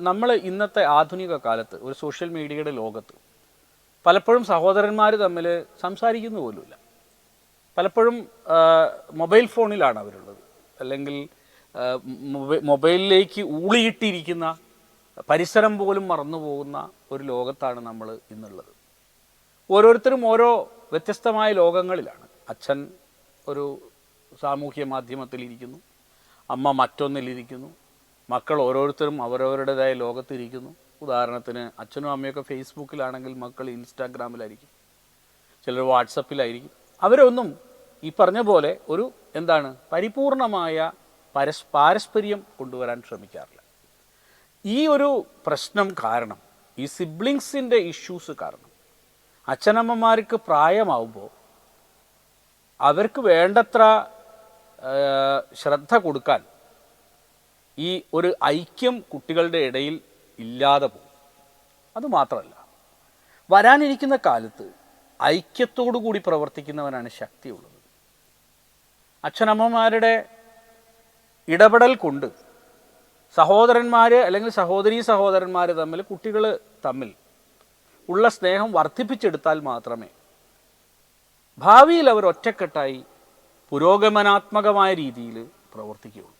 നമ്മൾ ഇന്നത്തെ ആധുനിക കാലത്ത് ഒരു സോഷ്യൽ മീഡിയയുടെ ലോകത്ത് പലപ്പോഴും സഹോദരന്മാർ തമ്മിൽ സംസാരിക്കുന്നു പോലുമില്ല. പലപ്പോഴും മൊബൈൽ ഫോണിലാണ് അവരുള്ളത്, അല്ലെങ്കിൽ മൊബൈലിലേക്ക് ഊളിയിട്ടിരിക്കുന്ന, പരിസരം പോലും മറന്നു പോകുന്ന ഒരു ലോകത്താണ് നമ്മൾ ഇന്നുള്ളത്. ഓരോരുത്തരും ഓരോ വ്യത്യസ്തമായ ലോകങ്ങളിലാണ്. അച്ഛൻ ഒരു സാമൂഹ്യ മാധ്യമത്തിലിരിക്കുന്നു, അമ്മ മറ്റൊന്നിലിരിക്കുന്നു, മക്കൾ ഓരോരുത്തരും അവരവരുടേതായ ലോകത്തിരിക്കുന്നു. ഉദാഹരണത്തിന് അച്ഛനും അമ്മയൊക്കെ ഫേസ്ബുക്കിലാണെങ്കിൽ മക്കൾ ഇൻസ്റ്റാഗ്രാമിലായിരിക്കും, ചിലർ വാട്സപ്പിലായിരിക്കും. അവരൊന്നും ഈ പറഞ്ഞ പോലെ ഒരു പരിപൂർണമായ പാരസ്പര്യം കൊണ്ടുവരാൻ ശ്രമിക്കാറില്ല. ഈ ഒരു പ്രശ്നം കാരണം, ഈ സിബ്ലിങ്സിൻ്റെ ഇഷ്യൂസ് കാരണം അച്ഛനമ്മമാർക്ക് പ്രായമാവുമ്പോൾ അവർക്ക് വേണ്ടത്ര ശ്രദ്ധ കൊടുക്കാൻ ഈ ഒരു ഐക്യം കുട്ടികളുടെ ഇടയിൽ ഇല്ലാതെ പോകും. അതുമാത്രമല്ല, വരാനിരിക്കുന്ന കാലത്ത് ഐക്യത്തോടു കൂടി പ്രവർത്തിക്കുന്നവനാണ് ശക്തിയുള്ളത്. അച്ഛനമ്മമാരുടെ ഇടപെടൽ കൊണ്ട് സഹോദരന്മാർ അല്ലെങ്കിൽ സഹോദരന്മാർ തമ്മിൽ, കുട്ടികൾ തമ്മിൽ ഉള്ള സ്നേഹം വർദ്ധിപ്പിച്ചെടുത്താൽ മാത്രമേ ഭാവിയിൽ അവർ ഒറ്റക്കെട്ടായി പുരോഗമനാത്മകമായ രീതിയിൽ പ്രവർത്തിക്കുകയുള്ളൂ.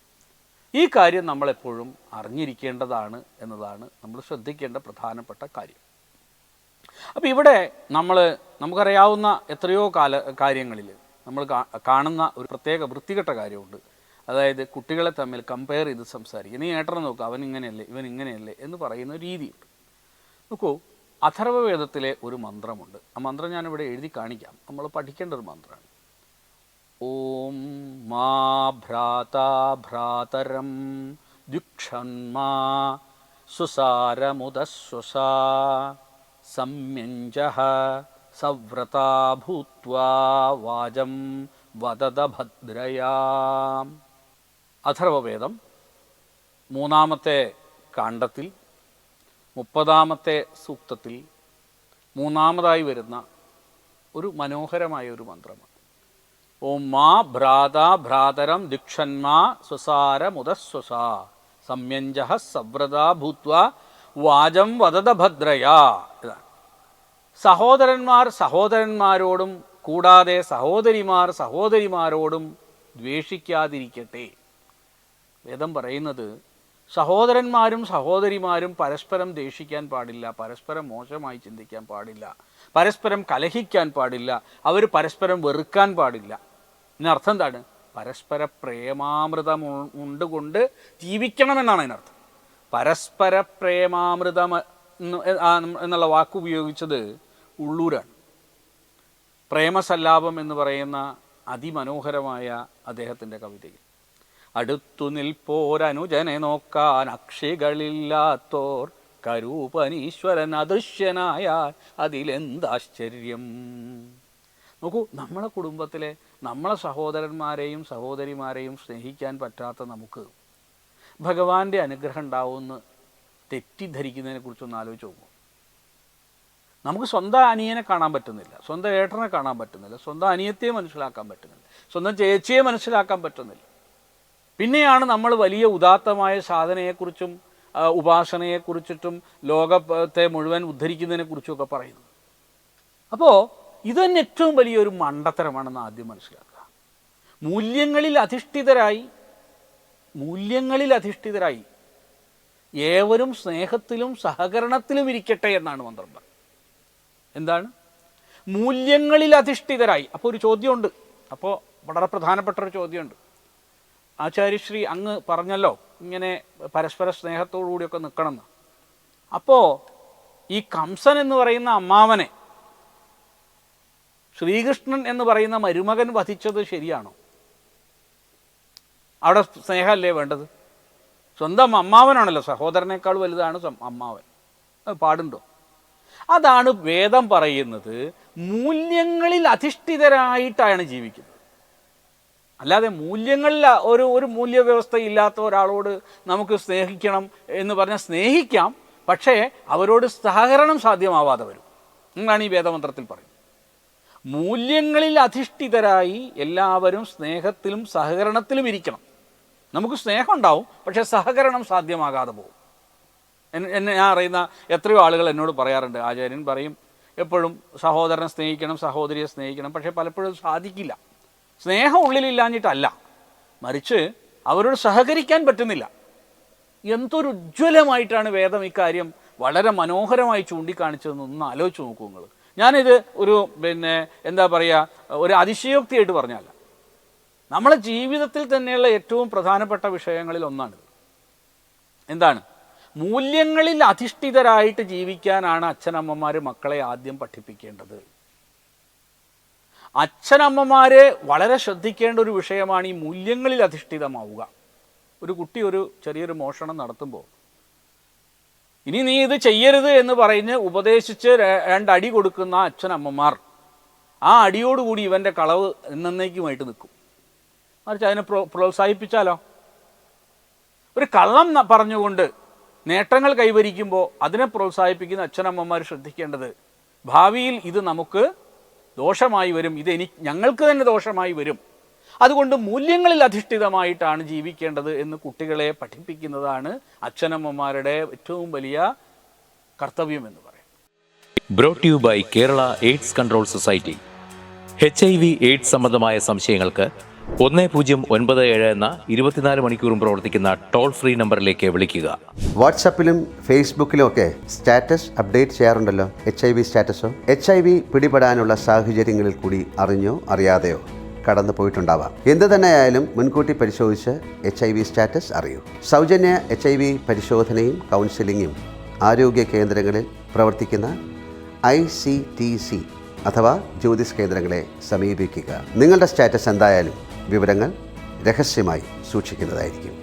ഈ കാര്യം നമ്മളെപ്പോഴും അറിഞ്ഞിരിക്കേണ്ടതാണ് എന്നതാണ് നമ്മൾ ശ്രദ്ധിക്കേണ്ട പ്രധാനപ്പെട്ട കാര്യം. അപ്പോൾ ഇവിടെ നമുക്കറിയാവുന്ന എത്രയോ കാര്യങ്ങളിൽ നമ്മൾ കാണുന്ന ഒരു പ്രത്യേക വൃത്തികെട്ട കാര്യമുണ്ട്. അതായത് കുട്ടികളെ തമ്മിൽ കമ്പയർ ചെയ്ത് സംസാരിക്കുക. നീ ഏട്ടനെ നോക്കുക, അവൻ ഇങ്ങനെയല്ലേ ഇവൻ ഇങ്ങനെയല്ലേ എന്ന് പറയുന്ന രീതിയുണ്ട്. നോക്കൂ, അഥർവവേദത്തിലെ ഒരു മന്ത്രമുണ്ട്. ആ മന്ത്രം ഞാനിവിടെ എഴുതി കാണിക്കാം. നമ്മൾ പഠിക്കേണ്ട ഒരു മന്ത്രമാണ്. ഓം മാ ഭ്രാതാ ഭ്രാതരം ദ്യുക്ഷന്മാ സുസാരമുദസ്വസാ സംയഞ്ജഃ സവ്രതാ ഭൂത്വാ വാചം വദത ഭദ്രയാ. അഥർവവേദം 3-ാമത്തെ കാണ്ഡത്തിൽ 30-ാമത്തെ സൂക്തത്തിൽ 3-ാമതായി വരുന്ന ഒരു മനോഹരമായ ഒരു മന്ത്രമാണ്. ഓം മാ ഭ്രാതാ ഭ്രാതരം ദിക്ഷന്മാ സ്വസാരമുദസ്വസാ സംയഞ്ജഃ സവ്രതാ ഭൂത്വാ വാചം വദത ഭദ്രയാ. ഇതാണ്. സഹോദരന്മാർ സഹോദരന്മാരോടും കൂടാതെ സഹോദരിമാർ സഹോദരിമാരോടും ദ്വേഷിക്കാതിരിക്കട്ടെ. വേദം പറയുന്നത് സഹോദരന്മാരും സഹോദരിമാരും പരസ്പരം ദേഷിക്കാൻ പാടില്ല, പരസ്പരം മോശമായി ചിന്തിക്കാൻ പാടില്ല, പരസ്പരം കലഹിക്കാൻ പാടില്ല, അവർ പരസ്പരം വെറുക്കാൻ പാടില്ല. ഇതിനർത്ഥം എന്താണ്? പരസ്പര പ്രേമാമൃതം ഉണ്ടുകൊണ്ട് ജീവിക്കണമെന്നാണ് അതിനർത്ഥം. പരസ്പര പ്രേമാമൃതം എന്നുള്ള വാക്ക് ഉപയോഗിച്ചത് ഉള്ളൂരാണ്. പ്രേമസല്ലാപം എന്ന് പറയുന്ന അതിമനോഹരമായ അദ്ദേഹത്തിൻ്റെ കവിതയിൽ അടുത്തു നിൽപ്പോരനുജനെ നോക്കാൻ അക്ഷികളില്ലാത്തോർ കരൂപനീശ്വരൻ അദൃശ്യനായാൽ അതിലെന്താശ്ചര്യം. നോക്കൂ, നമ്മളെ കുടുംബത്തിലെ നമ്മളെ സഹോദരന്മാരെയും സഹോദരിമാരെയും സ്നേഹിക്കാൻ പറ്റാത്ത നമുക്ക് ഭഗവാന്റെ അനുഗ്രഹം ഉണ്ടാവുമെന്ന് തെറ്റിദ്ധരിക്കുന്നതിനെ കുറിച്ചൊന്ന് ആലോചിച്ച് നോക്കൂ. നമുക്ക് സ്വന്തം അനിയനെ കാണാൻ പറ്റുന്നില്ല, സ്വന്തം ഏട്ടനെ കാണാൻ പറ്റുന്നില്ല, സ്വന്തം അനിയത്തിയെ മനസ്സിലാക്കാൻ പറ്റുന്നില്ല, സ്വന്തം ചേച്ചിയെ മനസ്സിലാക്കാൻ പറ്റുന്നില്ല. പിന്നെയാണ് നമ്മൾ വലിയ ഉദാത്തമായ സാധനയെക്കുറിച്ചും ഉപാസനയെക്കുറിച്ചിട്ടും ലോകത്തെ മുഴുവൻ ഉദ്ധരിക്കുന്നതിനെക്കുറിച്ചുമൊക്കെ പറയുന്നത്. അപ്പോൾ ഇത് തന്നെ ഏറ്റവും വലിയൊരു മണ്ടത്തരമാണെന്ന് ആദ്യം മനസ്സിലാക്കുക. മൂല്യങ്ങളിൽ അധിഷ്ഠിതരായി ഏവരും സ്നേഹത്തിലും സഹകരണത്തിലും ഇരിക്കട്ടെ എന്നാണ് മന്ത്രം പറയുന്നത്. എന്താണ്? മൂല്യങ്ങളിൽ അധിഷ്ഠിതരായി. അപ്പോൾ ഒരു ചോദ്യമുണ്ട്, അപ്പോൾ വളരെ പ്രധാനപ്പെട്ട ഒരു ചോദ്യമുണ്ട്. ആചാര്യശ്രീ അങ്ങ് പറഞ്ഞല്ലോ ഇങ്ങനെ പരസ്പര സ്നേഹത്തോടുകൂടിയൊക്കെ നിൽക്കണമെന്ന്. അപ്പോൾ ഈ കംസൻ എന്ന് പറയുന്ന അമ്മാവനെ ശ്രീകൃഷ്ണൻ എന്ന് പറയുന്ന മരുമകൻ വധിച്ചത് ശരിയാണോ? അവിടെ സ്നേഹമല്ലേ വേണ്ടത്? സ്വന്തം അമ്മാവനാണല്ലോ, സഹോദരനേക്കാൾ വലുതാണ് അമ്മാവൻ. അത് പാടുണ്ടോ? അതാണ് വേദം പറയുന്നത്. മൂല്യങ്ങളിൽ അധിഷ്ഠിതരായിട്ടാണ് ജീവിക്കുന്നത്. അല്ലാതെ മൂല്യങ്ങളിൽ ഒരു മൂല്യവ്യവസ്ഥ ഇല്ലാത്ത ഒരാളോട് നമുക്ക് സ്നേഹിക്കണം എന്ന് പറഞ്ഞാൽ സ്നേഹിക്കാം, പക്ഷേ അവരോട് സഹകരണം സാധ്യമാവാതെ വരും എന്നാണ് ഈ വേദമന്ത്രത്തിൽ പറയുന്നത്. മൂല്യങ്ങളിൽ അധിഷ്ഠിതരായി എല്ലാവരും സ്നേഹത്തിലും സഹകരണത്തിലും ഇരിക്കണം. നമുക്ക് സ്നേഹം ഉണ്ടാവും, പക്ഷേ സഹകരണം സാധ്യമാകാതെ പോകും. എന്നെ ഞാൻ അറിയുന്ന എത്രയോ ആളുകൾ എന്നോട് പറയാറുണ്ട്, ആചാര്യൻ പറയും എപ്പോഴും സഹോദരനെ സ്നേഹിക്കണം, സഹോദരിയെ സ്നേഹിക്കണം, പക്ഷേ പലപ്പോഴും സാധിക്കില്ല. സ്നേഹം ഉള്ളിലില്ലാഞ്ഞിട്ടല്ല, മറിച്ച് അവരോട് സഹകരിക്കാൻ പറ്റുന്നില്ല. എന്തൊരു ഉജ്ജ്വലമായിട്ടാണ് വേദം ഇക്കാര്യം വളരെ മനോഹരമായി ചൂണ്ടിക്കാണിച്ചതെന്ന് ഒന്ന് ആലോചിച്ച് നോക്കൂ നിങ്ങൾ. ഞാനിത് ഒരു എന്താ പറയുക, ഒരു അതിശയോക്തിയായിട്ട് പറഞ്ഞല്ല, നമ്മളെ ജീവിതത്തിൽ തന്നെയുള്ള ഏറ്റവും പ്രധാനപ്പെട്ട വിഷയങ്ങളിൽ ഒന്നാണിത്. എന്താണ്? മൂല്യങ്ങളിൽ അധിഷ്ഠിതരായിട്ട് ജീവിക്കാനാണ് അച്ഛനമ്മമാർ മക്കളെ ആദ്യം പഠിപ്പിക്കേണ്ടത്. അച്ഛനമ്മമാർ വളരെ ശ്രദ്ധിക്കേണ്ട ഒരു വിഷയമാണ് ഈ മൂല്യങ്ങളിൽ അധിഷ്ഠിതമാവുക. ഒരു കുട്ടി ഒരു ചെറിയൊരു മോഷണം നടത്തുമ്പോൾ ഇനി നീ ഇത് ചെയ്യരുത് എന്ന് പറഞ്ഞ് ഉപദേശിച്ച് 2 അടി കൊടുക്കുന്ന അച്ഛനമ്മമാർ ആ അടിയോടുകൂടി ഇവൻ്റെ കളവ് എന്നേക്കുമായിട്ട് നിൽക്കും. മറിച്ച് അതിനെ പ്രോത്സാഹിപ്പിച്ചാലോ? ഒരു കള്ളം പറഞ്ഞുകൊണ്ട് നേട്ടങ്ങൾ കൈവരിക്കുമ്പോൾ അതിനെ പ്രോത്സാഹിപ്പിക്കുന്ന അച്ഛനമ്മമാർ ശ്രദ്ധിക്കേണ്ടത് ഭാവിയിൽ ഇത് നമുക്ക് ദോഷമായി വരും, ഇത് ഞങ്ങൾക്ക് തന്നെ ദോഷമായി വരും, അതുകൊണ്ട് മൂല്യങ്ങളിൽ അധിഷ്ഠിതമായിട്ടാണ് ജീവിക്കേണ്ടത് എന്ന് കുട്ടികളെ പഠിപ്പിക്കുന്നതാണ് അച്ഛനമ്മമാരുടെ ഏറ്റവും വലിയ കർത്തവ്യം എന്ന് പറയാം. Brought you by Kerala AIDS control society. HIV AIDS സംബന്ധമായ സംശയങ്ങൾക്ക് 1097 എന്ന 24 മണിക്കൂറും പ്രവർത്തിക്കുന്ന ടോൾ ഫ്രീ നമ്പറിലേക്ക് വിളിക്കുക. വാട്സാപ്പിലും ഫേസ്ബുക്കിലും ഒക്കെ സ്റ്റാറ്റസ് അപ്ഡേറ്റ് ചെയ്യാറുണ്ടല്ലോ. HIV സ്റ്റാറ്റസോ HIV പിടിപെടാനുള്ള സാഹചര്യങ്ങളിൽ കൂടി അറിഞ്ഞോ അറിയാതെയോ കടന്നു പോയിട്ടുണ്ടാവാം. എന്ത് തന്നെയായാലും മുൻകൂട്ടി പരിശോധിച്ച് HIV സ്റ്റാറ്റസ് അറിയൂ. സൗജന്യ HIV പരിശോധനയും കൗൺസിലിങ്ങും ആരോഗ്യ കേന്ദ്രങ്ങളിൽ പ്രവർത്തിക്കുന്ന ICTC അഥവാ ജ്യോതിസ് കേന്ദ്രങ്ങളെ സമീപിക്കുക. നിങ്ങളുടെ സ്റ്റാറ്റസ് എന്തായാലും വിവരങ്ങൾ രഹസ്യമായി സൂക്ഷിക്കുന്നതായിരിക്കും.